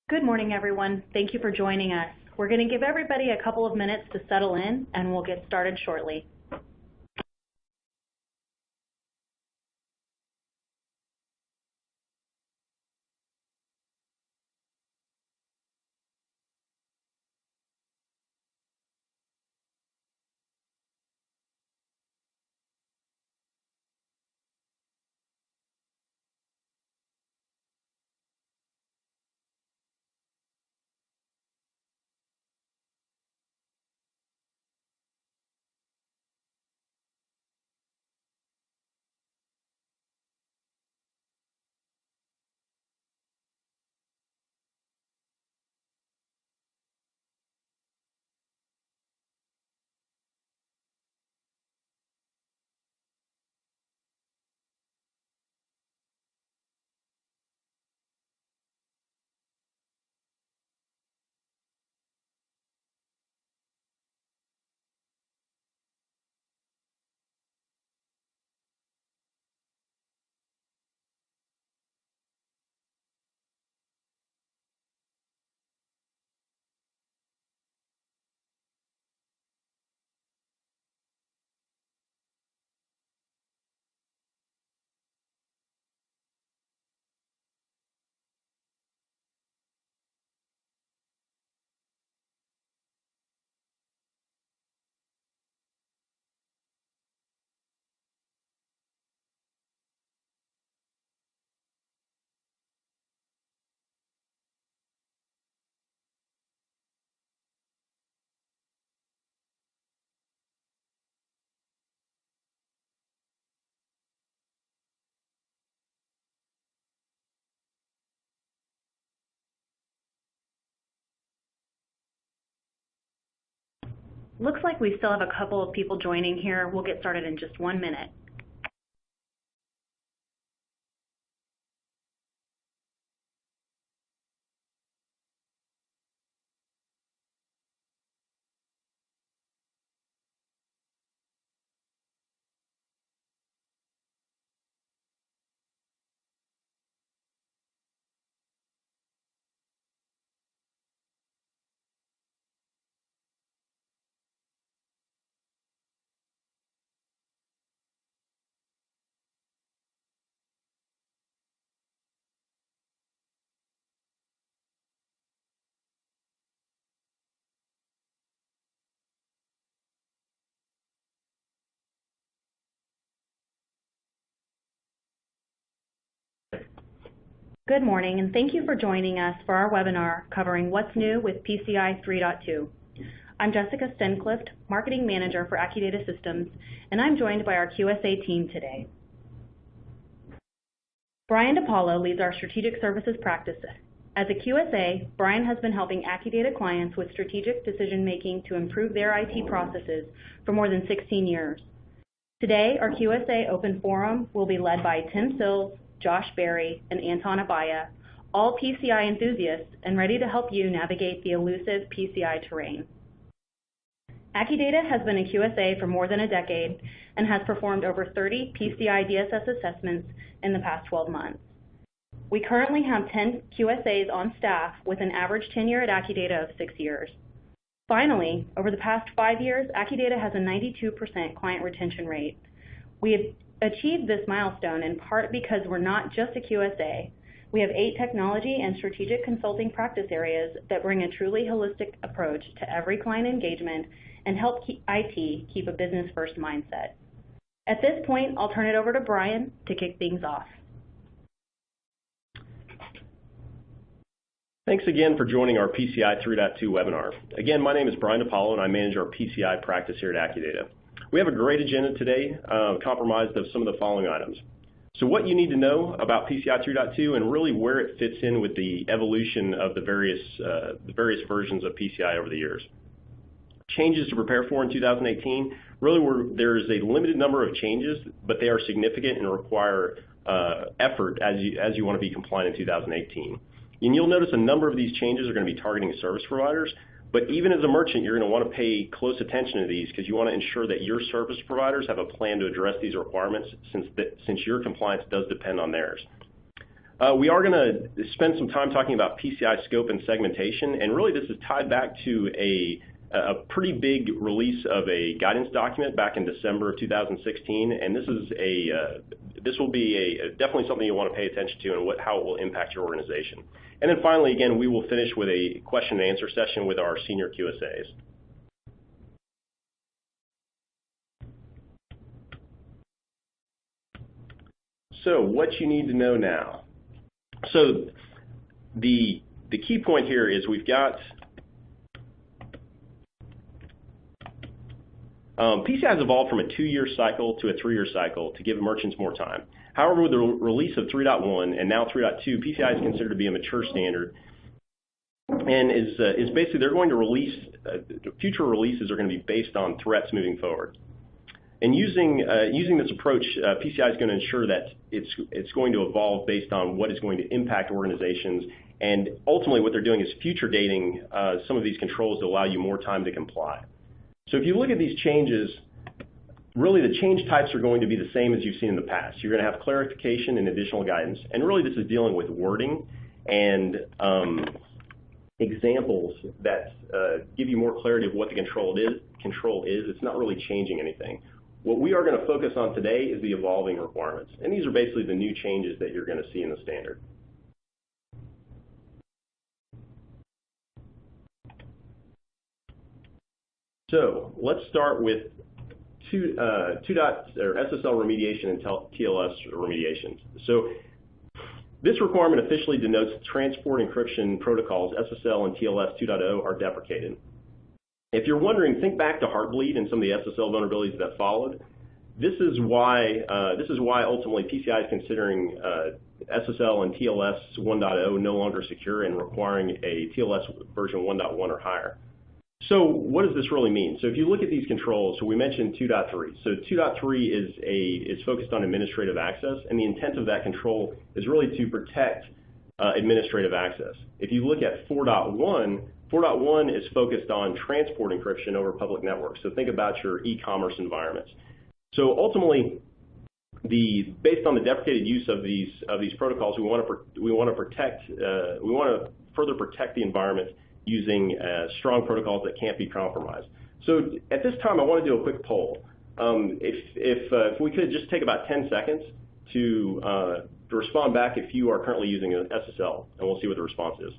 Good morning, everyone. Thank you for joining us. We're going to give everybody a couple of minutes to settle in, and we'll get started shortly. Looks like we still have a couple of people joining here. We'll get started in just 1 minute. Good morning, and thank you for joining us for our webinar covering what's new with PCI 3.2. I'm Jessica Stenclift, Marketing Manager for Accudata Systems, and I'm joined by our QSA team today. Brian DiPaolo leads our Strategic Services practice. As a QSA, Brian has been helping Accudata clients with strategic decision-making to improve their IT processes for more than 16 years. Today, our QSA Open Forum will be led by Tim Sills, Josh Berry, and Anton Abaya, all PCI enthusiasts and ready to help you navigate the elusive PCI terrain. Accudata has been a QSA for more than a decade and has performed over 30 PCI DSS assessments in the past 12 months. We currently have 10 QSAs on staff with an average tenure at Accudata of 6 years. Finally, over the past 5 years, Accudata has a 92% client retention rate. We have achieved this milestone in part because we're not just a QSA. We have 8 technology and strategic consulting practice areas that bring a truly holistic approach to every client engagement and help IT keep a business-first mindset. At this point, I'll turn it over to Brian to kick things off. Thanks again for joining our PCI 3.2 webinar. Again, my name is Brian DiPaolo, and I manage our PCI practice here at Accudata. We have a great agenda today, comprised of some of the following items. So what you need to know about PCI 3.2 and really where it fits in with the evolution of the various versions of PCI over the years. Changes to prepare for in 2018, really there is a limited number of changes, but they are significant and require effort as you want to be compliant in 2018. And you'll notice a number of these changes are going to be targeting service providers. But even as a merchant, you're going to want to pay close attention to these because you want to ensure that your service providers have a plan to address these requirements since your compliance does depend on theirs. We are going to spend some time talking about PCI scope and segmentation, and really this is tied back to a pretty big release of a guidance document back in December of 2016, and this will be definitely something you want to pay attention to and how it will impact your organization. And then finally, again, we will finish with a question and answer session with our senior QSAs. So what you need to know now. So the key point here is we've got PCI has evolved from a 2-year cycle to a 3-year cycle to give merchants more time. However, with the release of 3.1 and now 3.2, PCI is considered to be a mature standard, and is basically they're going to release future releases are going to be based on threats moving forward. And using this approach, PCI is going to ensure that it's going to evolve based on what is going to impact organizations, and ultimately what they're doing is future dating some of these controls to allow you more time to comply. So if you look at these changes, really the change types are going to be the same as you've seen in the past. You're going to have clarification and additional guidance, and really this is dealing with wording and examples that give you more clarity of what the control is. It's not really changing anything. What we are going to focus on today is the evolving requirements, and these are basically the new changes that you're going to see in the standard. So let's start with SSL remediation and TLS remediation. So this requirement officially denotes transport encryption protocols SSL and TLS 2.0 are deprecated. If you're wondering, think back to Heartbleed and some of the SSL vulnerabilities that followed. This is why ultimately PCI is considering SSL and TLS 1.0 no longer secure and requiring a TLS version 1.1 or higher. So what does this really mean? So if you look at these controls, so we mentioned 2.3. So 2.3 is focused on administrative access, and the intent of that control is really to protect administrative access. If you look at 4.1, 4.1 is focused on transport encryption over public networks. So think about your e-commerce environments. So ultimately, based on the deprecated use of these protocols, we want to further protect the environment using strong protocols that can't be compromised. So at this time, I want to do a quick poll. If we could just take about 10 seconds to respond back if you are currently using an SSL, and we'll see what the response is.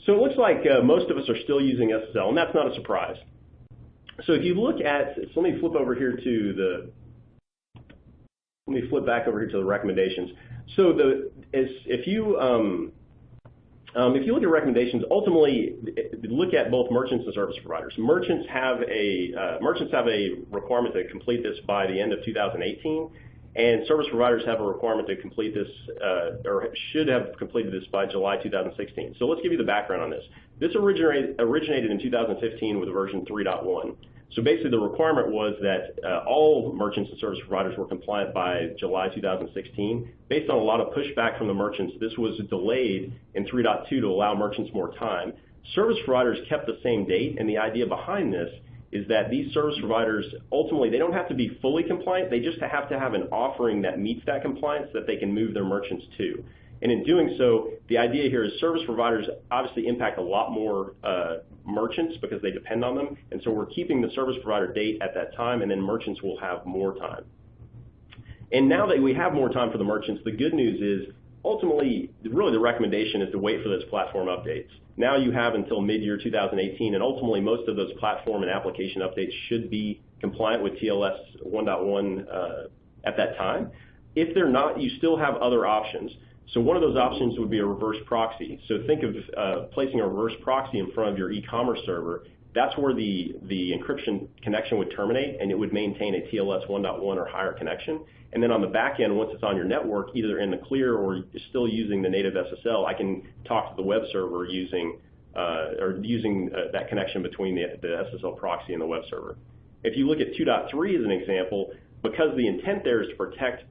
So it looks like most of us are still using SSL, and that's not a surprise. So if you look at, so let me flip back over here to the recommendations. So if you look at recommendations, ultimately look at both merchants and service providers. Merchants have a requirement to complete this by the end of 2018. And service providers have a requirement to complete this, or should have completed this by July 2016. So let's give you the background on this. This originated in 2015 with version 3.1. So basically the requirement was that all merchants and service providers were compliant by July 2016. Based on a lot of pushback from the merchants, this was delayed in 3.2 to allow merchants more time. Service providers kept the same date, and the idea behind this is that these service providers, ultimately, they don't have to be fully compliant. They just have to have an offering that meets that compliance that they can move their merchants to. And in doing so, the idea here is service providers obviously impact a lot more merchants because they depend on them. And so we're keeping the service provider date at that time, and then merchants will have more time. And now that we have more time for the merchants, the good news is ultimately, really the recommendation is to wait for those platform updates. Now you have until mid-year 2018, and ultimately most of those platform and application updates should be compliant with TLS 1.1 at that time. If they're not, you still have other options. So one of those options would be a reverse proxy. So think of placing a reverse proxy in front of your e-commerce server. That's where the encryption connection would terminate, and it would maintain a TLS 1.1 or higher connection. And then on the back end, once it's on your network, either in the clear or still using the native SSL, I can talk to the web server using that connection between the SSL proxy and the web server. If you look at 2.3 as an example, because the intent there is to protect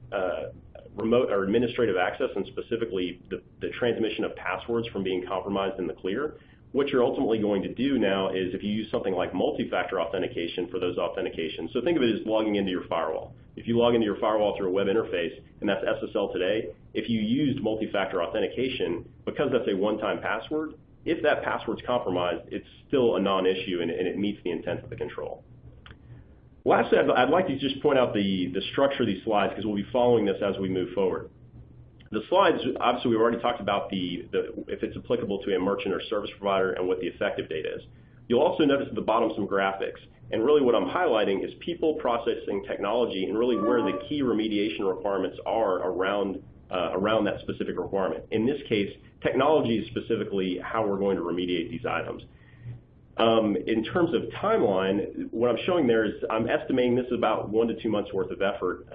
remote or administrative access, and specifically the transmission of passwords from being compromised in the clear, what you're ultimately going to do now is if you use something like multi-factor authentication for those authentications, so think of it as logging into your firewall. If you log into your firewall through a web interface, and that's SSL today, if you used multi-factor authentication, because that's a one-time password, if that password's compromised, it's still a non-issue and it meets the intent of the control. Lastly, I'd like to just point out the structure of these slides because we'll be following this as we move forward. The slides, obviously we've already talked about if it's applicable to a merchant or service provider and what the effective date is. You'll also notice at the bottom some graphics, and really what I'm highlighting is people, processing, technology, and really where the key remediation requirements are around that specific requirement. In this case, technology is specifically how we're going to remediate these items. In terms of timeline, what I'm showing there is I'm estimating this is about 1 to 2 months worth of effort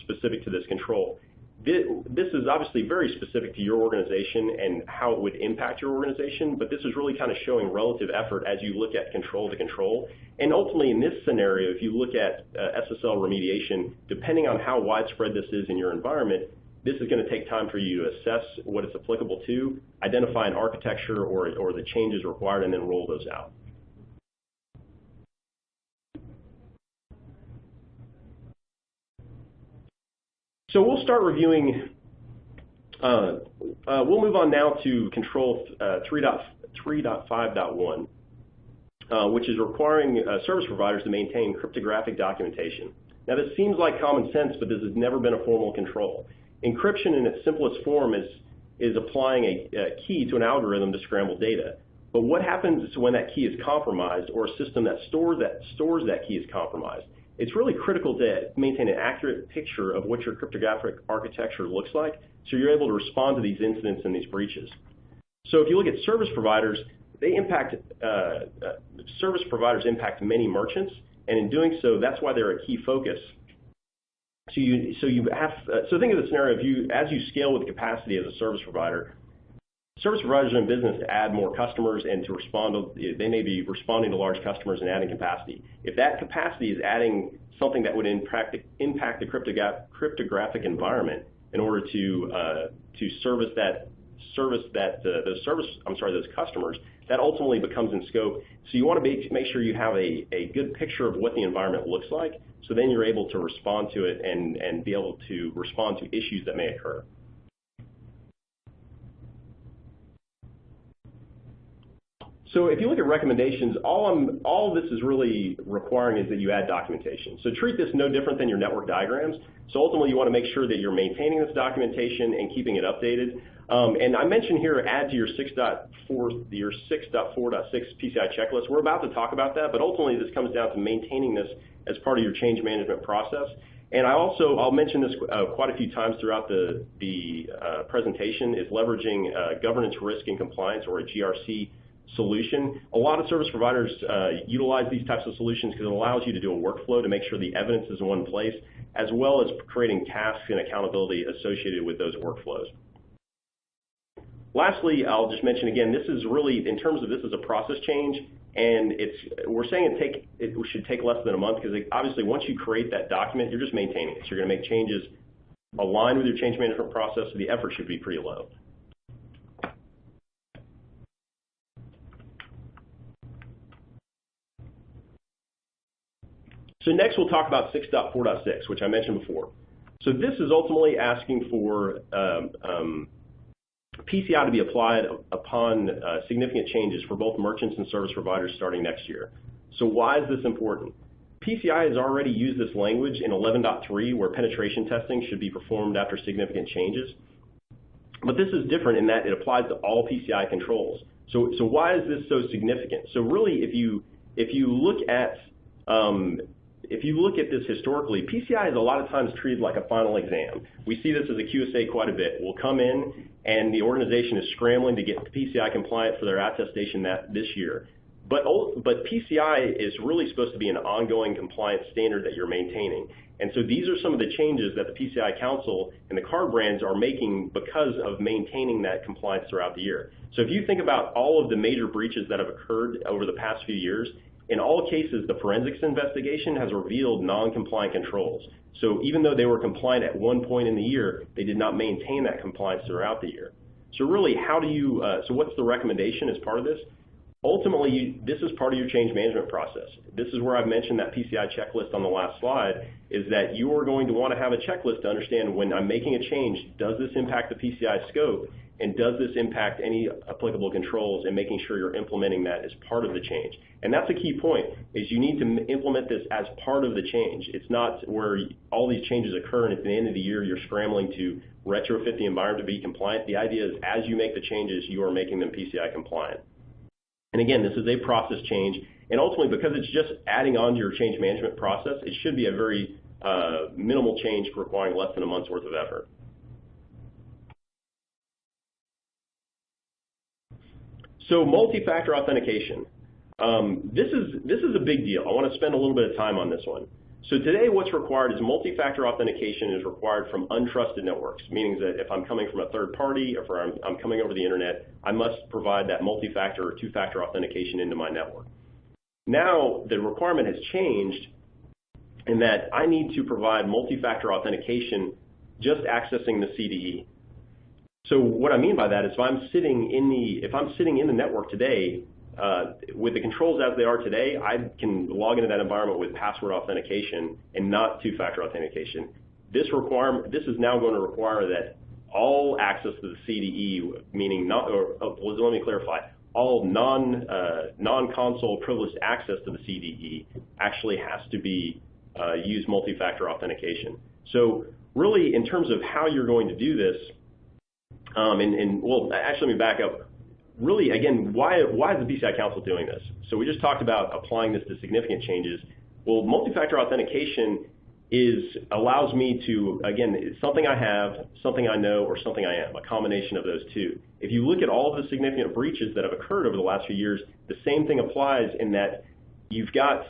specific to this control. This is obviously very specific to your organization and how it would impact your organization, but this is really kind of showing relative effort as you look at control to control. And ultimately in this scenario, if you look at SSL remediation, depending on how widespread this is in your environment, this is going to take time for you to assess what it's applicable to, identify an architecture or the changes required, and then roll those out. So we'll start reviewing, we'll move on now to Control 3.5.1, which is requiring service providers to maintain cryptographic documentation. Now this seems like common sense, but this has never been a formal control. Encryption in its simplest form is applying a key to an algorithm to scramble data. But what happens when that key is compromised or a system that stores that key is compromised? It's really critical to maintain an accurate picture of what your cryptographic architecture looks like so you're able to respond to these incidents and these breaches. So if you look at service providers, service providers impact many merchants, and in doing so, that's why they're a key focus. So think of the scenario as you scale with capacity as a service provider. Service providers are in business to add more customers and to respond to, they may be responding to large customers and adding capacity. If that capacity is adding something that would impact the cryptographic environment in order to service those customers, that ultimately becomes in scope. So you want to make sure you have a good picture of what the environment looks like, so then you're able to respond to it and be able to respond to issues that may occur. So if you look at recommendations, all this is really requiring is that you add documentation. So treat this no different than your network diagrams. So ultimately you want to make sure that you're maintaining this documentation and keeping it updated. And I mentioned here add to your 6.4.6 PCI checklist. We're about to talk about that, but ultimately this comes down to maintaining this as part of your change management process. And I'll mention this quite a few times throughout the presentation, is leveraging governance, risk, and compliance, or a GRC solution. A lot of service providers utilize these types of solutions because it allows you to do a workflow to make sure the evidence is in one place, as well as creating tasks and accountability associated with those workflows. Lastly, I'll just mention again, this is really, in terms of this is a process change, and we're saying it should take less than a month because obviously once you create that document, you're just maintaining it. So you're going to make changes aligned with your change management process, so the effort should be pretty low. So next we'll talk about 6.4.6, which I mentioned before. So this is ultimately asking for PCI to be applied upon significant changes for both merchants and service providers starting next year. So why is this important? PCI has already used this language in 11.3 where penetration testing should be performed after significant changes. But this is different in that it applies to all PCI controls. So why is this so significant? So really if you look at this historically, PCI is a lot of times treated like a final exam. We see this as a QSA quite a bit. We'll come in and the organization is scrambling to get PCI compliant for their attestation this year. But PCI is really supposed to be an ongoing compliance standard that you're maintaining. And so these are some of the changes that the PCI Council and the card brands are making because of maintaining that compliance throughout the year. So if you think about all of the major breaches that have occurred over the past few years, In all cases, the forensics investigation has revealed non-compliant controls. So even though they were compliant at one point in the year, they did not maintain that compliance throughout the year. So really, how do you, so what's the recommendation as part of this? Ultimately, this is part of your change management process. This is where I've mentioned that PCI checklist on the last slide, is that you are going to want to have a checklist to understand when I'm making a change, does this impact the PCI scope, and does this impact any applicable controls, and making sure you're implementing that as part of the change. And that's a key point, is you need to implement this as part of the change. It's not where all these changes occur and at the end of the year you're scrambling to retrofit the environment to be compliant. The idea is as you make the changes, you are making them PCI compliant. And again, this is a process change, and ultimately because it's just adding on to your change management process, it should be a very minimal change requiring less than a month's worth of effort. So multi-factor authentication. This is a big deal. I want to spend a little bit of time on this one. So today what's required is multi-factor authentication is required from untrusted networks, meaning that if I'm coming from a third party or if I'm coming over the internet, I must provide that multi-factor or two-factor authentication into my network. Now the requirement has changed in that I need to provide multi-factor authentication just accessing the CDE. So what I mean by that is if I'm sitting in the network today, with the controls as they are today, I can log into that environment with password authentication and not two-factor authentication. This is now going to require that all access to the CDE, meaning let me clarify, all non-console privileged access to the CDE actually has to be use multi-factor authentication. So really, in terms of how you're going to do this, well, actually, let me back up. Really, again, why is the PCI Council doing this? So we just talked about applying this to significant changes. Well, multi-factor authentication allows me to, again, it's something I have, something I know, or something I am, a combination of those two. If you look at all of the significant breaches that have occurred over the last few years, the same thing applies in that you've got,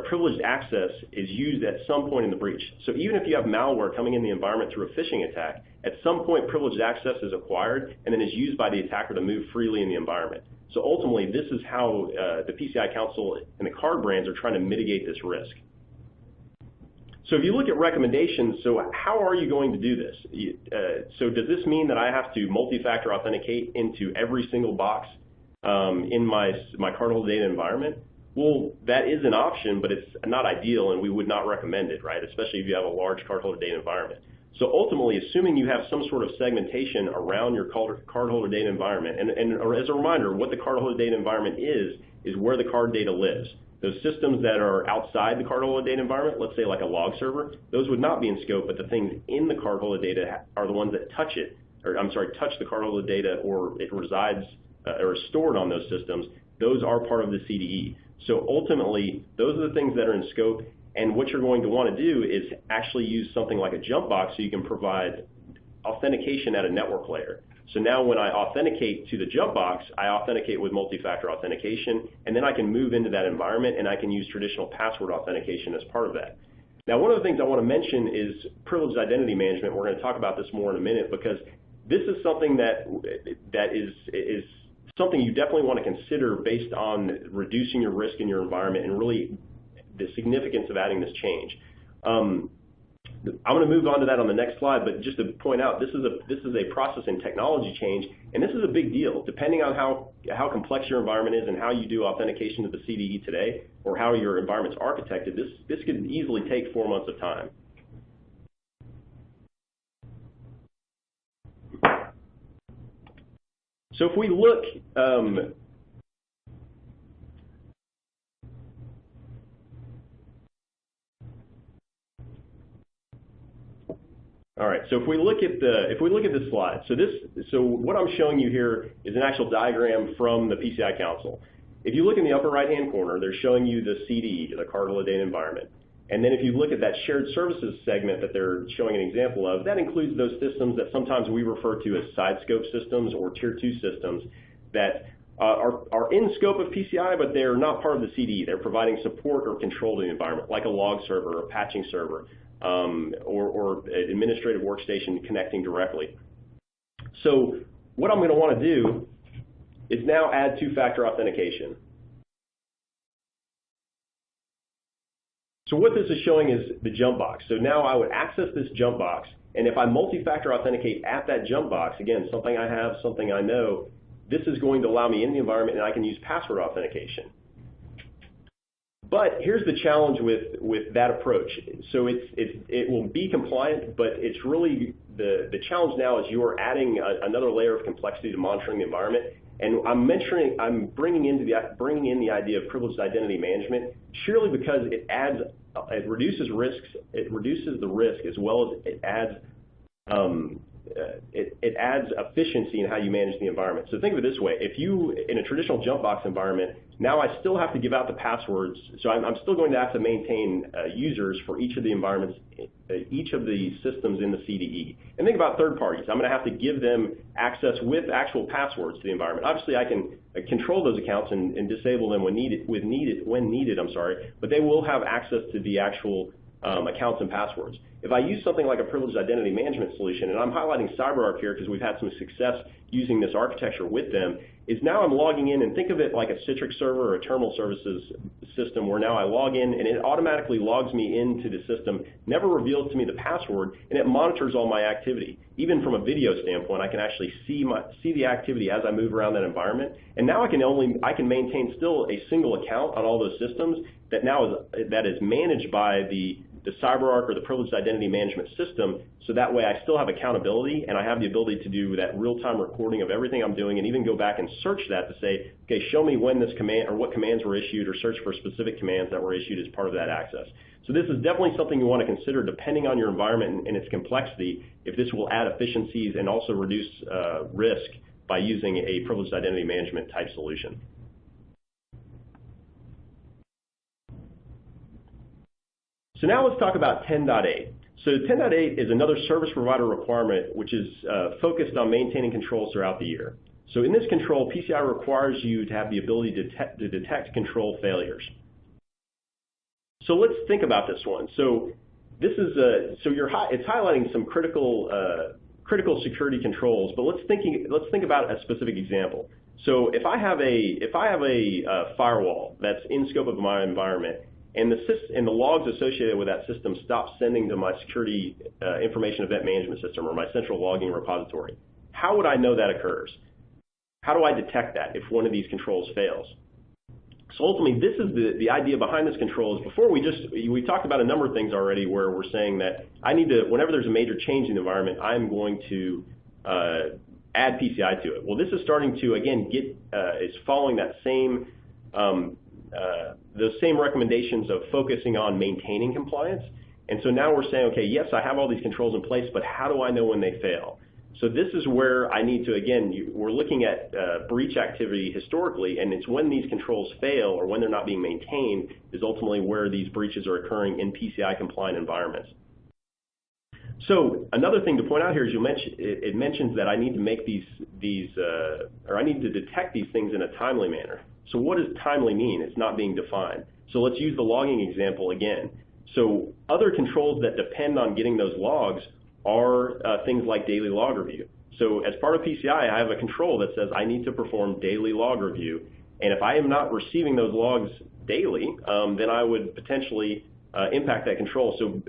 privileged access is used at some point in the breach. So even if you have malware coming in the environment through a phishing attack, at some point privileged access is acquired and then is used by the attacker to move freely in the environment. So ultimately, this is how the PCI Council and the card brands are trying to mitigate this risk. So if you look at recommendations, so how are you going to do this? So does this mean that I have to multi-factor authenticate into every single box in my cardholder data environment? Well, that is an option, but it's not ideal, and we would not recommend it, right? Especially if you have a large cardholder data environment. So ultimately, assuming you have some sort of segmentation around your cardholder data environment, and as a reminder, what the cardholder data environment is where the card data lives. Those systems that are outside the cardholder data environment, let's say like a log server, those would not be in scope, but the things in the cardholder data are the ones that touch the cardholder data, or it resides or is stored on those systems. Those are part of the CDE. So ultimately, those are the things that are in scope, and what you're going to want to do is actually use something like a jump box so you can provide authentication at a network layer. So now when I authenticate to the jump box, I authenticate with multi-factor authentication, and then I can move into that environment and I can use traditional password authentication as part of that. Now, one of the things I want to mention is privileged identity management. We're going to talk about this more in a minute, because this is something that is something you definitely want to consider based on reducing your risk in your environment and really the significance of adding this change. I'm going to move on to that on the next slide, but just to point out, this is a process and technology change, and this is a big deal. Depending on how complex your environment is and how you do authentication to the CDE today, or how your environment's architected, this could easily take 4 months of time. So if we look, all right. So if we look at this slide, so what I'm showing you here is an actual diagram from the PCI Council. If you look in the upper right-hand corner, they're showing you the CDE, the cardholder data environment. And then if you look at that shared services segment that they're showing an example of, that includes those systems that sometimes we refer to as side scope systems or tier 2 systems that are in scope of PCI, but they're not part of the CDE. They're providing support or control to the environment, like a log server or a patching server, or an administrative workstation connecting directly. So what I'm going to want to do is now add two-factor authentication. So what this is showing is the jump box. So now I would access this jump box, and if I multi-factor authenticate at that jump box, again, something I have, something I know, this is going to allow me in the environment and I can use password authentication. But here's the challenge with that approach. So it will be compliant, but it's really the challenge now is you are adding another layer of complexity to monitoring the environment. And I'm bringing in the idea of privileged identity management purely because it reduces risks, it reduces the risk as well as it adds efficiency in how you manage the environment. So think of it this way: if you, in a traditional jump box environment, now I still have to give out the passwords, so I'm still going to have to maintain users for each of the environments, each of the systems in the CDE. And think about third parties. I'm going to have to give them access with actual passwords to the environment. Obviously, I can control those accounts and disable them when needed. But they will have access to the actual accounts and passwords. If I use something like a privileged identity management solution, and I'm highlighting CyberArk here because we've had some success using this architecture with them, is now I'm logging in, and think of it like a Citrix server or a terminal services system where now I log in and it automatically logs me into the system, never reveals to me the password, and it monitors all my activity. Even from a video standpoint, I can actually see the activity as I move around that environment. And now I can maintain still a single account on all those systems that is managed by the CyberArk or the privileged identity management system, so that way I still have accountability and I have the ability to do that real-time recording of everything I'm doing and even go back and search that to say, okay, show me when this command or what commands were issued, or search for specific commands that were issued as part of that access. So this is definitely something you want to consider depending on your environment and its complexity, if this will add efficiencies and also reduce risk by using a privileged identity management type solution. So now let's talk about 10.8. So 10.8 is another service provider requirement which is focused on maintaining controls throughout the year. So in this control, PCI requires you to have the ability to detect control failures. So let's think about this one. So this is it's highlighting some critical security controls, but let's think about a specific example. So if I have a firewall that's in scope of my environment, and the logs associated with that system stop sending to my security information event management system or my central logging repository, how would I know that occurs? How do I detect that if one of these controls fails? So ultimately, this is the idea behind this control. Is before we talked about a number of things already where we're saying that I need to, whenever there's a major change in the environment, I'm going to add PCI to it. Well, this is starting to again is following that same those same recommendations of focusing on maintaining compliance. And so now we're saying, okay, yes, I have all these controls in place, but how do I know when they fail? So this is where I need to, again, we're looking at breach activity historically, and it's when these controls fail or when they're not being maintained is ultimately where these breaches are occurring in PCI compliant environments. So another thing to point out here is it mentions that I need to make I need to detect these things in a timely manner. So what does timely mean? It's not being defined. So let's use the logging example again. So other controls that depend on getting those logs are things like daily log review. So as part of PCI, I have a control that says I need to perform daily log review. And if I am not receiving those logs daily, then I would potentially impact that control. So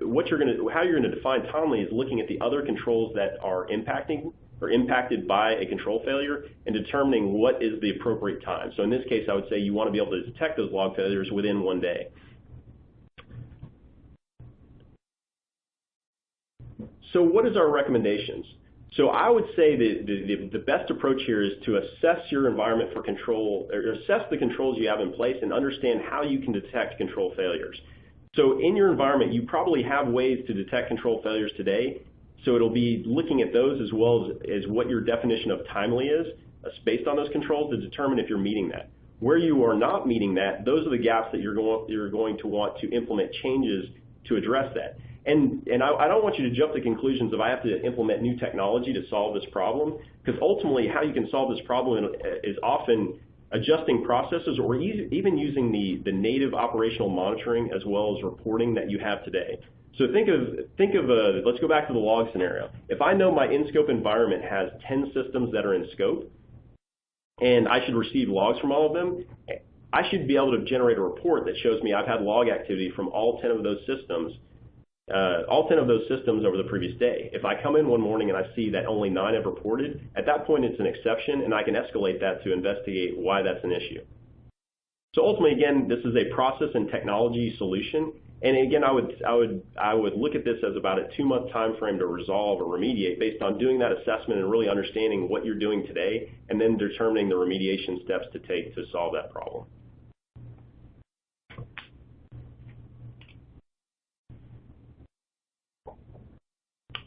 how you're going to define timely is looking at the other controls that are impacted by a control failure and determining what is the appropriate time. So in this case, I would say you want to be able to detect those log failures within 1 day. So what is our recommendations? So I would say the best approach here is to assess your environment for control, or assess the controls you have in place and understand how you can detect control failures. So in your environment, you probably have ways to detect control failures today. So it'll be looking at those as well as what your definition of timely is based on those controls to determine if you're meeting that. Where you are not meeting that, those are the gaps that you're going to want to implement changes to address that. And I don't want you to jump to conclusions of I have to implement new technology to solve this problem, because ultimately how you can solve this problem is often adjusting processes or even using the native operational monitoring as well as reporting that you have today. So think of let's go back to the log scenario. If I know my in-scope environment has 10 systems that are in scope, and I should receive logs from all of them, I should be able to generate a report that shows me I've had log activity from all 10 of those systems over the previous day. If I come in one morning and I see that only 9 have reported, at that point it's an exception, and I can escalate that to investigate why that's an issue. So ultimately, again, this is a process and technology solution, and again, I would look at this as about a 2-month time frame to resolve or remediate based on doing that assessment and really understanding what you're doing today, and then determining the remediation steps to take to solve that problem.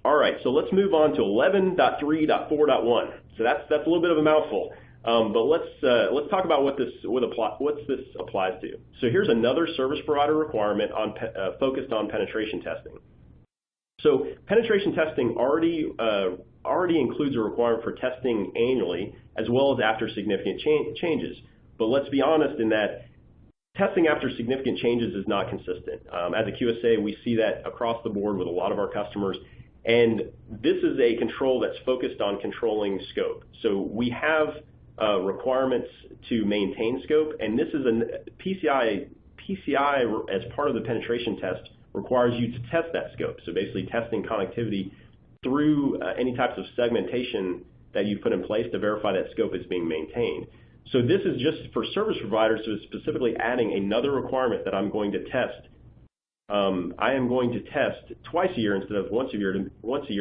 All right, so let's move on to 11.3.4.1. So that's a little bit of a mouthful, but let's talk about what this applies to. So here's another service provider requirement focused on penetration testing. So penetration testing already includes a requirement for testing annually as well as after significant changes. But let's be honest in that testing after significant changes is not consistent. As a QSA, we see that across the board with a lot of our customers. And this is a control that's focused on controlling scope. So we have requirements to maintain scope, and this is PCI as part of the penetration test requires you to test that scope. So basically testing connectivity through any types of segmentation that you put in place to verify that scope is being maintained. So this is just for service providers, so it's specifically adding another requirement that I'm going to test. I am going to test twice a year instead of once a year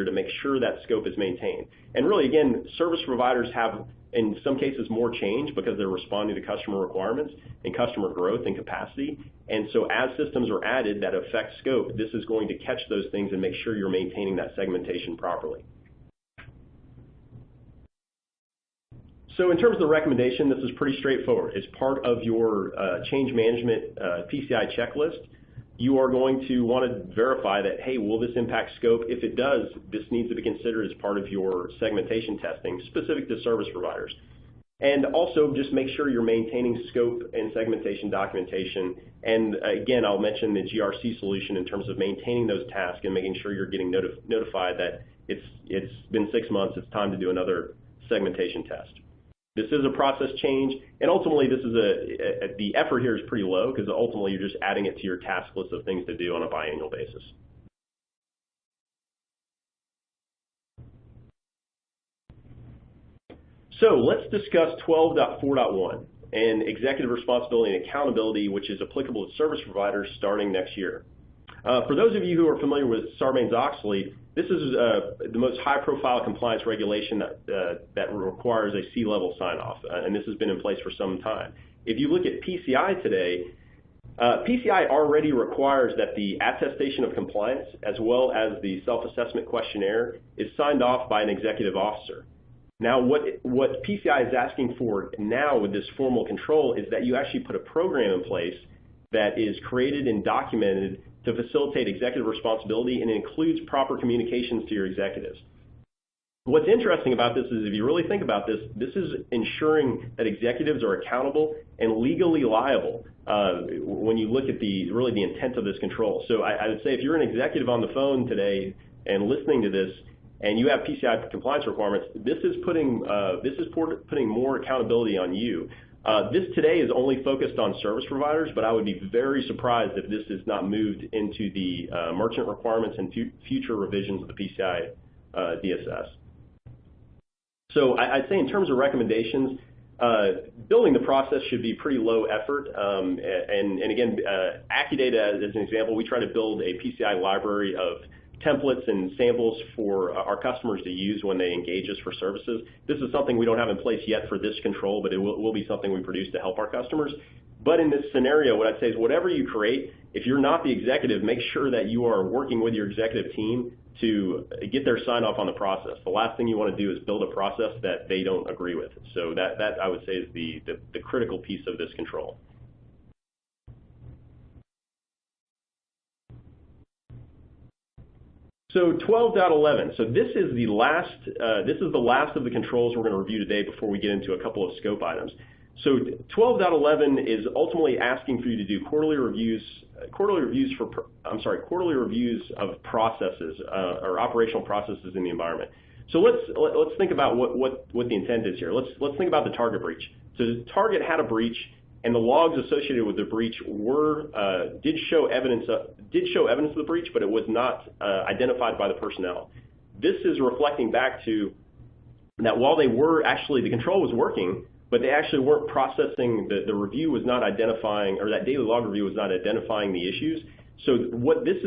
to make sure that scope is maintained. And really, again, service providers have, in some cases, more change because they're responding to customer requirements and customer growth and capacity. And so as systems are added that affect scope, this is going to catch those things and make sure you're maintaining that segmentation properly. So in terms of the recommendation, this is pretty straightforward. It's part of your change management PCI checklist. You are going to want to verify that, hey, will this impact scope? If it does, this needs to be considered as part of your segmentation testing specific to service providers. And also just make sure you're maintaining scope and segmentation documentation. And again, I'll mention the GRC solution in terms of maintaining those tasks and making sure you're getting notified that it's been 6 months, it's time to do another segmentation test. This is a process change, and ultimately this is the effort here is pretty low because ultimately you're just adding it to your task list of things to do on a biannual basis. So let's discuss 12.4.1 and executive responsibility and accountability, which is applicable to service providers starting next year. For those of you who are familiar with Sarbanes-Oxley, this is the most high-profile compliance regulation that requires a C-level sign-off, and this has been in place for some time. If you look at PCI today, PCI already requires that the attestation of compliance as well as the self-assessment questionnaire is signed off by an executive officer. Now, what PCI is asking for now with this formal control is that you actually put a program in place that is created and documented to facilitate executive responsibility, and it includes proper communications to your executives. What's interesting about this is if you really think about this, this is ensuring that executives are accountable and legally liable when you look at the intent of this control. So I would say if you're an executive on the phone today and listening to this and you have PCI compliance requirements, this is putting more accountability on you. This today is only focused on service providers, but I would be very surprised if this is not moved into the merchant requirements and future revisions of the PCI DSS. So I'd say in terms of recommendations, building the process should be pretty low effort. And again, Accudata, as an example, we try to build a PCI library of templates and samples for our customers to use when they engage us for services. This is something we don't have in place yet for this control, but it will be something we produce to help our customers. But in this scenario, what I'd say is whatever you create, if you're not the executive, make sure that you are working with your executive team to get their sign-off on the process. The last thing you want to do is build a process that they don't agree with. So that I would say is the critical piece of this control. So 12.11. So this is the last of the controls we're going to review today before we get into a couple of scope items. So 12.11 is ultimately asking for you to do quarterly reviews of processes or operational processes in the environment. So let's think about what the intent is here. Let's think about the target breach. So the target had a breach, and the logs associated with the breach did show evidence of the breach, but it was not identified by the personnel. This is reflecting back to that while they were actually, the control was working, but they actually weren't processing, the review was not identifying, or that daily log review was not identifying the issues. So what this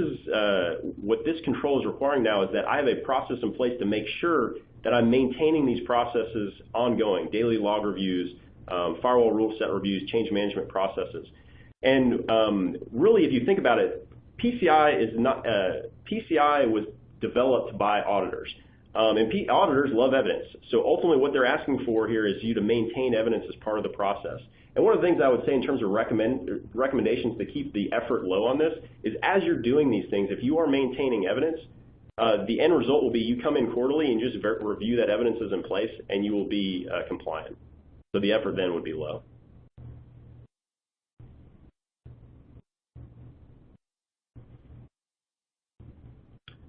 control is requiring now is that I have a process in place to make sure that I'm maintaining these processes ongoing, daily log reviews, firewall rule set reviews, change management processes. And really, if you think about it, PCI was developed by auditors. And auditors love evidence. So ultimately what they're asking for here is you to maintain evidence as part of the process. And one of the things I would say in terms of recommendations to keep the effort low on this is as you're doing these things, if you are maintaining evidence, the end result will be you come in quarterly and just review that evidence is in place and you will be compliant. So the effort then would be low.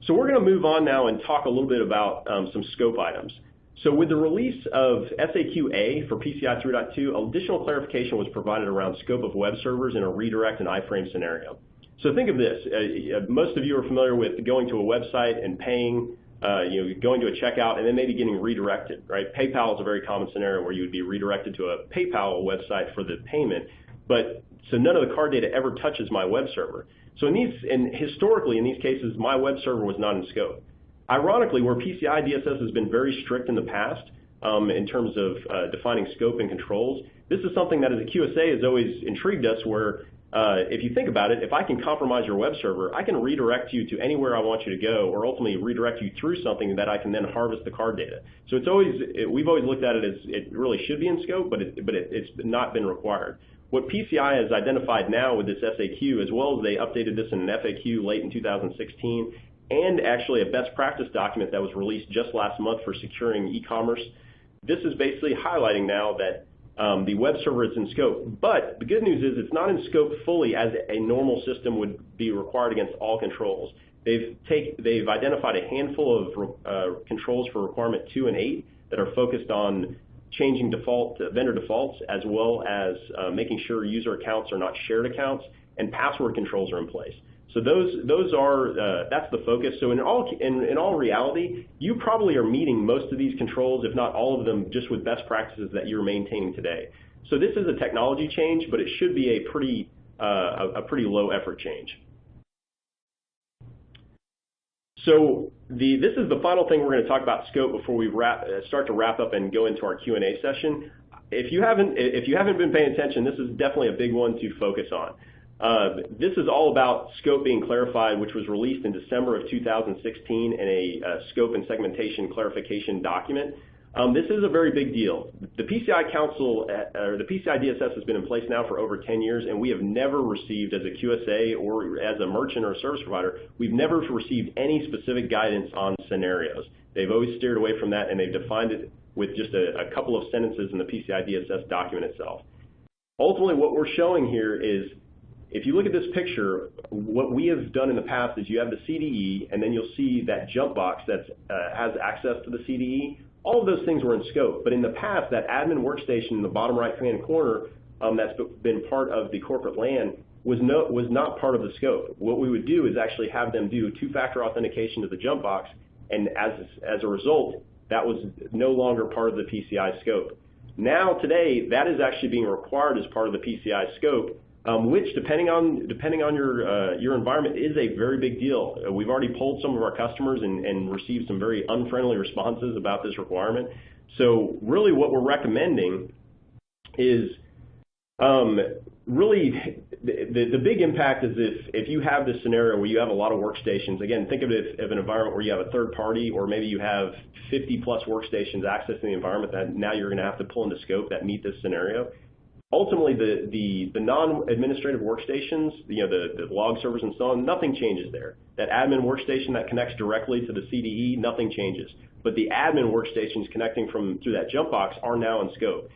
So we're going to move on now and talk a little bit about some scope items. So with the release of SAQA for PCI 3.2, additional clarification was provided around scope of web servers in a redirect and iFrame scenario. So think of this. Most of you are familiar with going to a website and paying, going to a checkout and then maybe getting redirected, right? PayPal is a very common scenario where you would be redirected to a PayPal website for the payment, but so none of the card data ever touches my web server. So historically in these cases, my web server was not in scope. Ironically, where PCI DSS has been very strict in the past in terms of defining scope and controls, this is something that as a QSA has always intrigued us where if you think about it, if I can compromise your web server, I can redirect you to anywhere I want you to go or ultimately redirect you through something that I can then harvest the card data. So we've always looked at it as it really should be in scope, but it's not been required. What PCI has identified now with this SAQ, as well as they updated this in an FAQ late in 2016, and actually a best practice document that was released just last month for securing e-commerce, this is basically highlighting now that the web server is in scope. But the good news is it's not in scope fully as a normal system would be required against all controls. They've identified a handful of controls for requirement 2 and 8 that are focused on changing vendor defaults, as well as making sure user accounts are not shared accounts, and password controls are in place. So that's the focus. So in all reality, you probably are meeting most of these controls, if not all of them, just with best practices that you're maintaining today. So this is a technology change, but it should be a pretty low effort change. So this is the final thing we're going to talk about scope before we start to wrap up and go into our Q&A session. If you haven't been paying attention, this is definitely a big one to focus on. This is all about scope being clarified, which was released in December of 2016 in a scope and segmentation clarification document. This is a very big deal. The PCI Council, or the PCI DSS has been in place now for over 10 years, and we have never received, as a QSA or as a merchant or a service provider, we've never received any specific guidance on scenarios. They've always steered away from that, and they've defined it with just a couple of sentences in the PCI DSS document itself. Ultimately, what we're showing here is, if you look at this picture, what we have done in the past is you have the CDE, and then you'll see that jump box that has access to the CDE. All of those things were in scope, but in the past, that admin workstation in the bottom right-hand corner that's been part of the corporate LAN was not part of the scope. What we would do is actually have them do two-factor authentication to the jump box, and as a result, that was no longer part of the PCI scope. Now, today, that is actually being required as part of the PCI scope, which, depending on your environment, is a very big deal. We've already polled some of our customers and received some very unfriendly responses about this requirement. So really what we're recommending is really the big impact is if you have this scenario where you have a lot of workstations, again, think of it as an environment where you have a third party, or maybe you have 50 plus workstations accessing the environment that now you're going to have to pull into scope that meet this scenario. Ultimately, the non-administrative workstations, the log servers and so on, nothing changes there. That admin workstation that connects directly to the CDE, nothing changes. But the admin workstations connecting through that jump box are now in scope.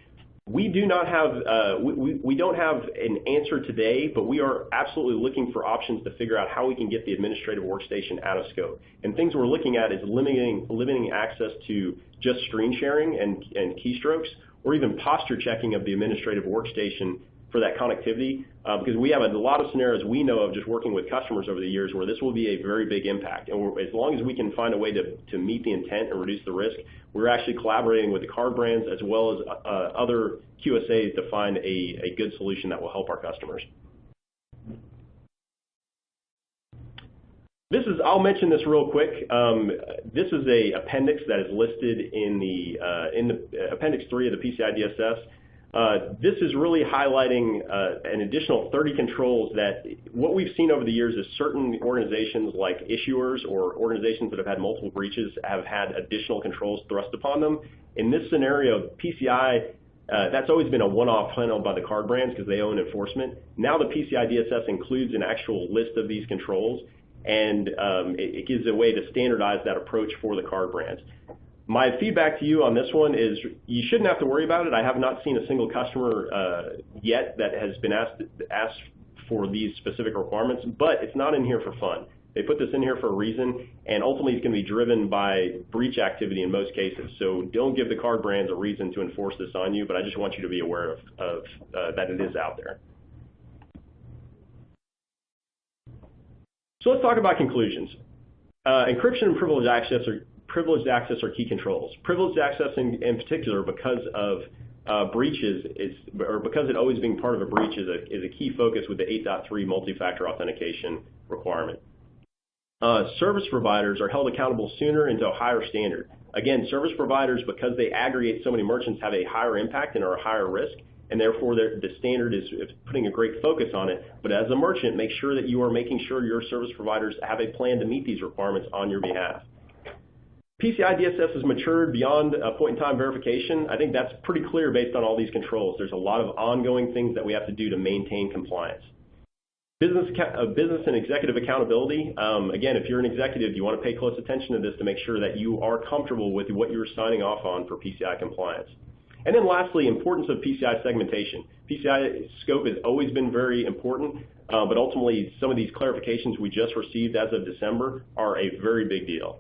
We do not have we don't have an answer today, but we are absolutely looking for options to figure out how we can get the administrative workstation out of scope. And things we're looking at is limiting access to just screen sharing and keystrokes, or even posture checking of the administrative workstation for that connectivity, because we have a lot of scenarios we know of just working with customers over the years where this will be a very big impact. And as long as we can find a way to meet the intent and reduce the risk, we're actually collaborating with the card brands as well as other QSAs to find a good solution that will help our customers. I'll mention this real quick. This is a appendix that is listed in the Appendix 3 of the PCI DSS. This is really highlighting an additional 30 controls that what we've seen over the years is certain organizations like issuers or organizations that have had multiple breaches have had additional controls thrust upon them. In this scenario, PCI, that's always been a one-off handled by the card brands because they own enforcement. Now the PCI DSS includes an actual list of these controls, and it gives a way to standardize that approach for the card brands. My feedback to you on this one is you shouldn't have to worry about it. I have not seen a single customer yet that has been asked for these specific requirements, but it's not in here for fun. They put this in here for a reason, and ultimately it's going to be driven by breach activity in most cases. So don't give the card brands a reason to enforce this on you, but I just want you to be aware of that it is out there. So let's talk about conclusions. Encryption and privileged access are key controls. Privileged access in particular, because of breaches, because it always being part of a breach is a key focus with the 8.3 multi-factor authentication requirement. Service providers are held accountable sooner and to a higher standard. Again, service providers, because they aggregate so many merchants, have a higher impact and are a higher risk, and therefore the standard is putting a great focus on it. But as a merchant, make sure that you are making sure your service providers have a plan to meet these requirements on your behalf. PCI DSS has matured beyond a point-in-time verification. I think that's pretty clear based on all these controls. There's a lot of ongoing things that we have to do to maintain compliance. Business and executive accountability. Again, if you're an executive, you want to pay close attention to this to make sure that you are comfortable with what you're signing off on for PCI compliance. And then lastly, importance of PCI segmentation. PCI scope has always been very important, but ultimately some of these clarifications we just received as of December are a very big deal.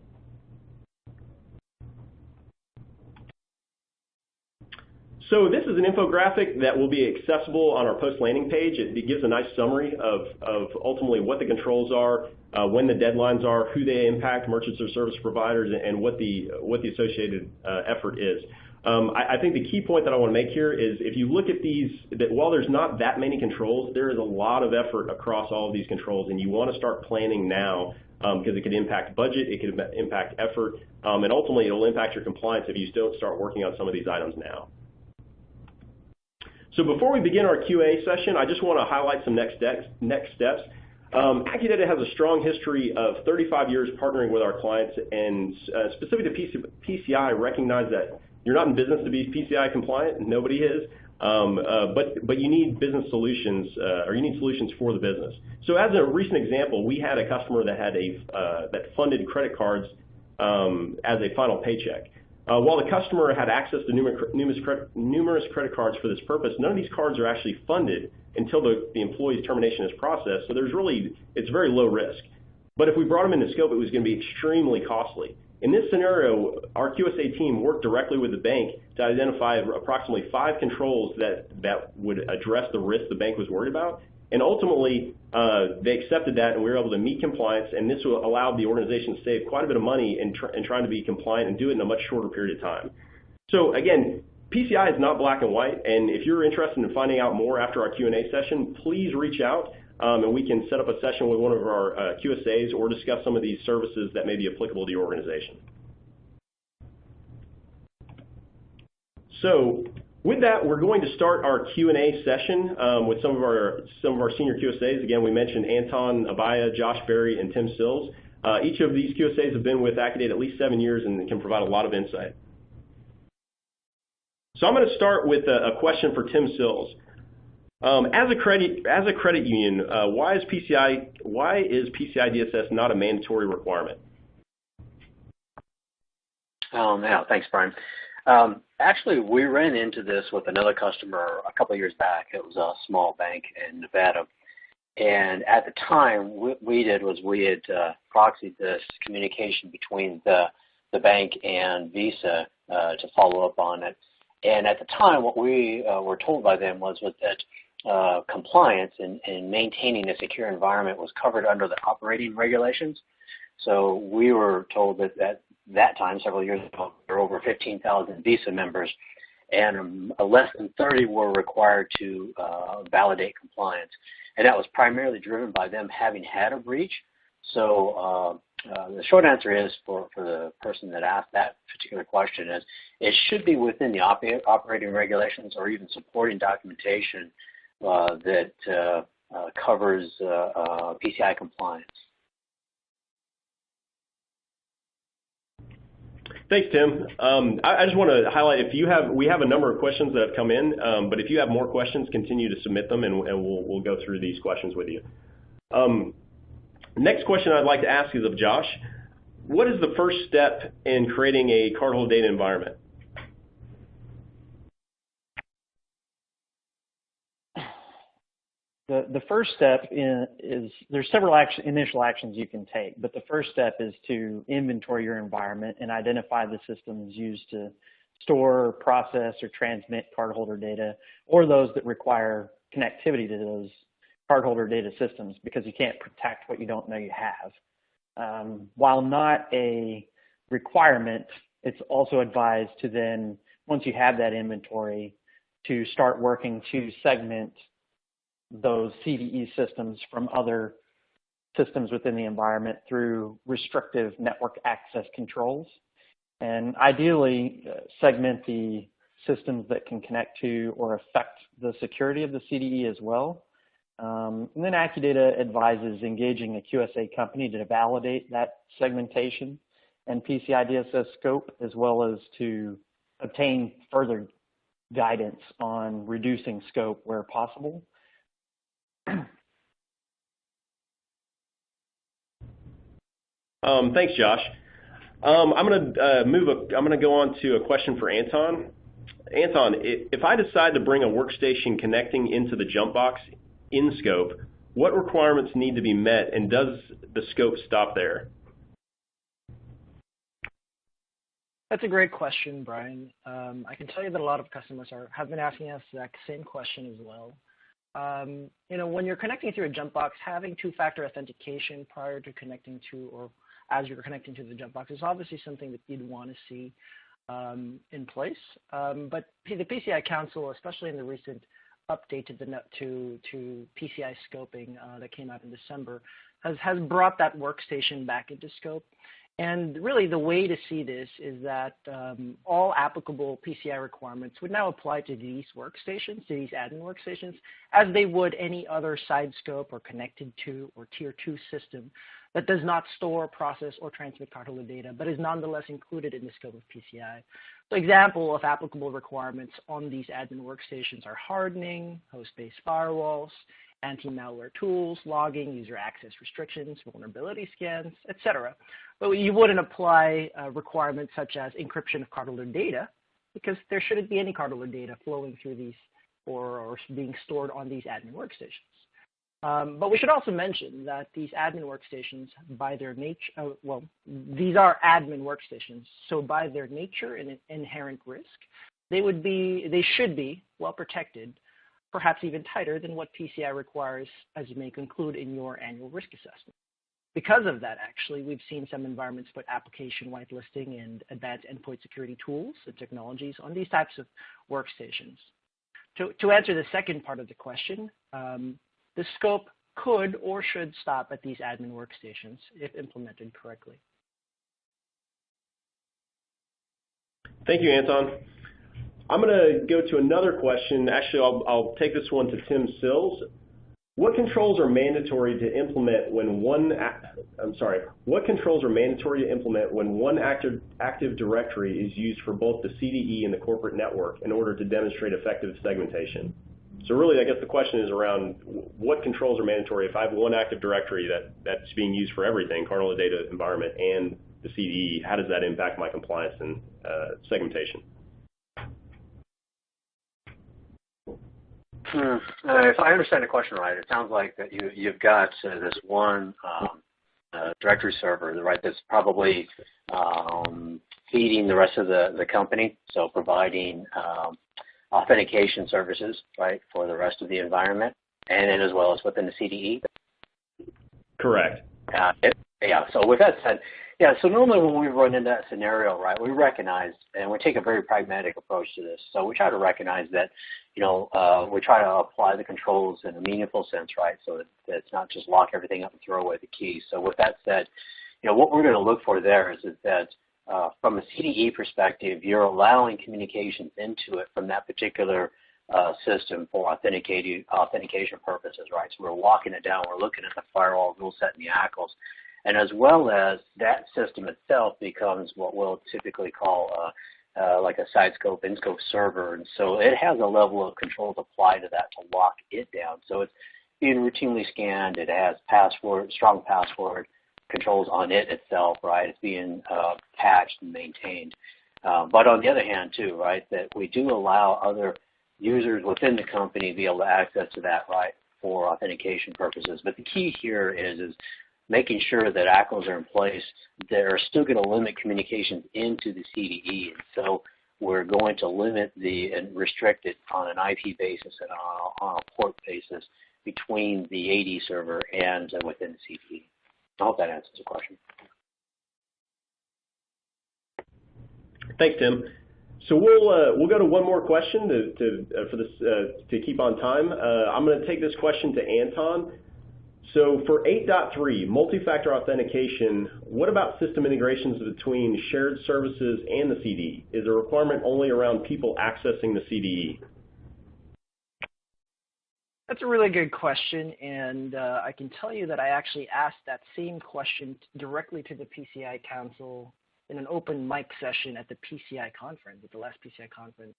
So this is an infographic that will be accessible on our post landing page. It gives a nice summary of ultimately what the controls are, when the deadlines are, who they impact, merchants or service providers, and what the associated effort is. I think the key point that I want to make here is if you look at these, that while there's not that many controls, there is a lot of effort across all of these controls, and you want to start planning now because it could impact budget, it could impact effort, and ultimately it will impact your compliance if you don't start working on some of these items now. So before we begin our QA session, I just want to highlight some next steps. Accudata has a strong history of 35 years partnering with our clients, and specific to PCI, recognize that you're not in business to be PCI compliant, and nobody is, but you need business solutions, or you need solutions for the business. So as a recent example, we had a customer that had that funded credit cards as a final paycheck. While the customer had access to numerous credit cards for this purpose, none of these cards are actually funded until the employee's termination is processed, so it's very low risk. But if we brought them into scope, it was going to be extremely costly. In this scenario, our QSA team worked directly with the bank to identify approximately 5 controls that would address the risk the bank was worried about. And ultimately, they accepted that, and we were able to meet compliance, and this allowed the organization to save quite a bit of money in trying to be compliant and do it in a much shorter period of time. So again, PCI is not black and white, and if you're interested in finding out more after our Q&A session, please reach out, and we can set up a session with one of our QSAs or discuss some of these services that may be applicable to your organization. So with that, we're going to start our Q&A session with some of our senior QSAs. Again, we mentioned Anton Abaya, Josh Berry, and Tim Sills. Each of these QSAs have been with Accudata at least 7 years and can provide a lot of insight. So I'm going to start with a question for Tim Sills. As a credit union, why is PCI DSS not a mandatory requirement? Yeah, thanks, Brian. Actually, we ran into this with another customer a couple of years back. It was a small bank in Nevada. And at the time, what we did was we had proxied this communication between the bank and Visa to follow up on it. And at the time, what we were told by them was that compliance and maintaining a secure environment was covered under the operating regulations. So we were told that at that time, several years ago, there were over 15,000 visa members, and less than 30 were required to validate compliance. And that was primarily driven by them having had a breach. So the short answer is, for the person that asked that particular question, is it should be within the operating regulations or even supporting documentation that covers PCI compliance. Thanks, Tim. I just want to highlight, we have a number of questions that have come in, but if you have more questions, continue to submit them, and we'll go through these questions with you. Next question I'd like to ask is of Josh. What is the first step in creating a cardholder data environment? The first step is there's several initial actions you can take, but the first step is to inventory your environment and identify the systems used to store, process, or transmit cardholder data, or those that require connectivity to those cardholder data systems, because you can't protect what you don't know you have. While not a requirement, it's also advised to then, once you have that inventory, to start working to segment those CDE systems from other systems within the environment through restrictive network access controls. And ideally, segment the systems that can connect to or affect the security of the CDE as well. And then Accudata advises engaging a QSA company to validate that segmentation and PCI DSS-Scope, as well as to obtain further guidance on reducing scope where possible. Thanks, Josh. I'm going to go on to a question for Anton. Anton, if I decide to bring a workstation connecting into the jump box in scope, what requirements need to be met, and does the scope stop there? That's a great question, Brian. I can tell you that a lot of customers have been asking us that same question as well. When you're connecting through a jump box, having two-factor authentication prior to connecting to, or as you're connecting to the jump box, is obviously something that you'd want to see in place. But the PCI Council, especially in the recent update to PCI scoping that came out in December, has brought that workstation back into scope. And really, the way to see this is that all applicable PCI requirements would now apply to these workstations, to these admin workstations, as they would any other side scope or connected to or tier 2 system that does not store, process, or transmit cardholder data, but is nonetheless included in the scope of PCI. So example of applicable requirements on these admin workstations are hardening, host-based firewalls, anti-malware tools, logging, user access restrictions, vulnerability scans, etc. But you wouldn't apply requirements such as encryption of cardholder data, because there shouldn't be any cardholder data flowing through these or being stored on these admin workstations. But we should also mention that these admin workstations, by their nature, these are admin workstations, so by their nature and inherent risk, they should be well protected, perhaps even tighter than what PCI requires, as you may conclude in your annual risk assessment. Because of that, actually, we've seen some environments put application whitelisting and advanced endpoint security tools and technologies on these types of workstations. To answer the second part of the question, the scope could or should stop at these admin workstations if implemented correctly. Thank you, Anton. I'm going to go to another question. Actually, I'll take this one to Tim Sills. What controls are mandatory to implement when one active directory is used for both the CDE and the corporate network in order to demonstrate effective segmentation? So really, I guess the question is around what controls are mandatory if I have one active directory that's being used for everything, cardholder data environment and the CDE, how does that impact my compliance and segmentation? If I understand the question right, it sounds like that you've got this one directory server, right, that's probably feeding the rest of the company, so providing authentication services, right, for the rest of the environment, and then as well as within the CDE. Correct. Yeah, so with that said, yeah, so normally when we run into that scenario, right, we recognize, and we take a very pragmatic approach to this. So we try to recognize that, we try to apply the controls in a meaningful sense, right, so that it's not just lock everything up and throw away the keys. So with that said, what we're going to look for there is that from a CDE perspective, you're allowing communications into it from that particular system for authentication purposes, right? So we're locking it down. We're looking at the firewall rule set and the ACLs. And as well as that system itself becomes what we'll typically call like a side scope, in-scope server. And so it has a level of controls applied to that to lock it down. So it's being routinely scanned. It has strong password controls on it itself, right? It's being patched and maintained. But on the other hand, too, right, that we do allow other users within the company to be able to access to that, right, for authentication purposes. But the key here is making sure that ACLs are in place that are still going to limit communications into the CDE. And so we're going to limit and restrict it on an IP basis and on a port basis between the AD server and within the CDE. I hope that answers the question. Thanks, Tim. So we'll go to one more question to keep on time. I'm going to take this question to Anton. So for 8.3, multi-factor authentication, what about system integrations between shared services and the CDE? Is the requirement only around people accessing the CDE? That's a really good question, and I can tell you that I actually asked that same question directly to the PCI Council in an open mic session at the PCI conference, at the last PCI conference.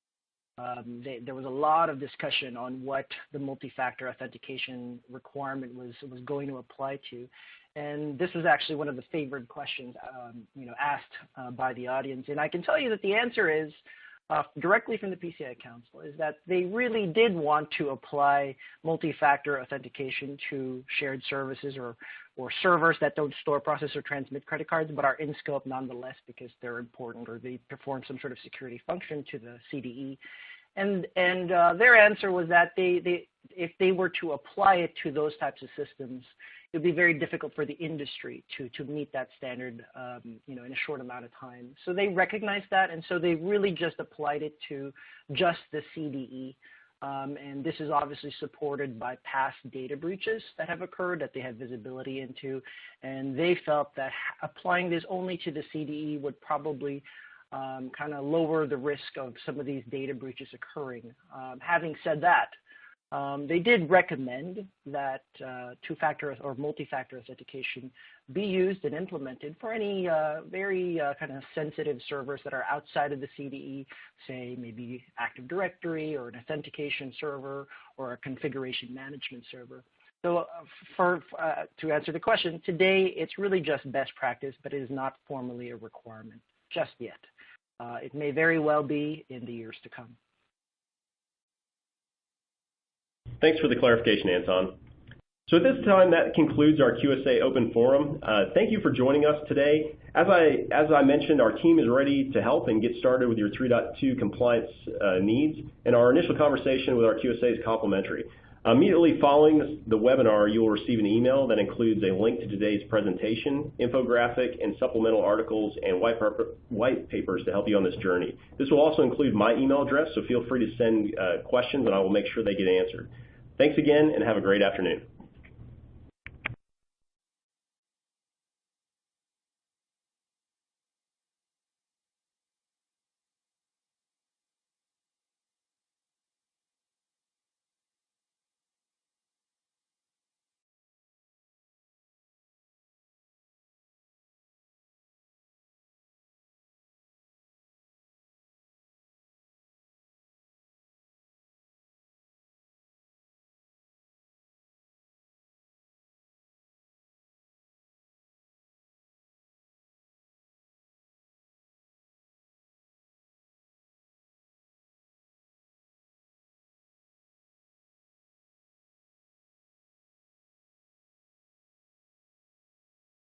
There was a lot of discussion on what the multi-factor authentication requirement was going to apply to, and this was actually one of the favorite questions, asked by the audience. And I can tell you that the answer is directly from the PCI Council is that they really did want to apply multi-factor authentication to shared services or servers that don't store, process, or transmit credit cards, but are in scope nonetheless because they're important or they perform some sort of security function to the CDE. And their answer was that if they were to apply it to those types of systems, it would be very difficult for the industry to meet that standard, in a short amount of time. So they recognized that, and so they really just applied it to just the CDE. And this is obviously supported by past data breaches that have occurred that they have visibility into, and they felt that applying this only to the CDE would probably kind of lower the risk of some of these data breaches occurring. Having said that, they did recommend that two-factor or multi-factor authentication be used and implemented for any very kind of sensitive servers that are outside of the CDE, say maybe Active Directory or an authentication server or a configuration management server. So to answer the question, today it's really just best practice, but it is not formally a requirement just yet. It may very well be in the years to come. Thanks for the clarification, Anton. So at this time, that concludes our QSA Open Forum. Thank you for joining us today. As I mentioned, our team is ready to help and get started with your 3.2 compliance needs, and our initial conversation with our QSA is complimentary. Immediately following the webinar, you will receive an email that includes a link to today's presentation, infographic, and supplemental articles and white papers to help you on this journey. This will also include my email address, so feel free to send questions and I will make sure they get answered. Thanks again and have a great afternoon.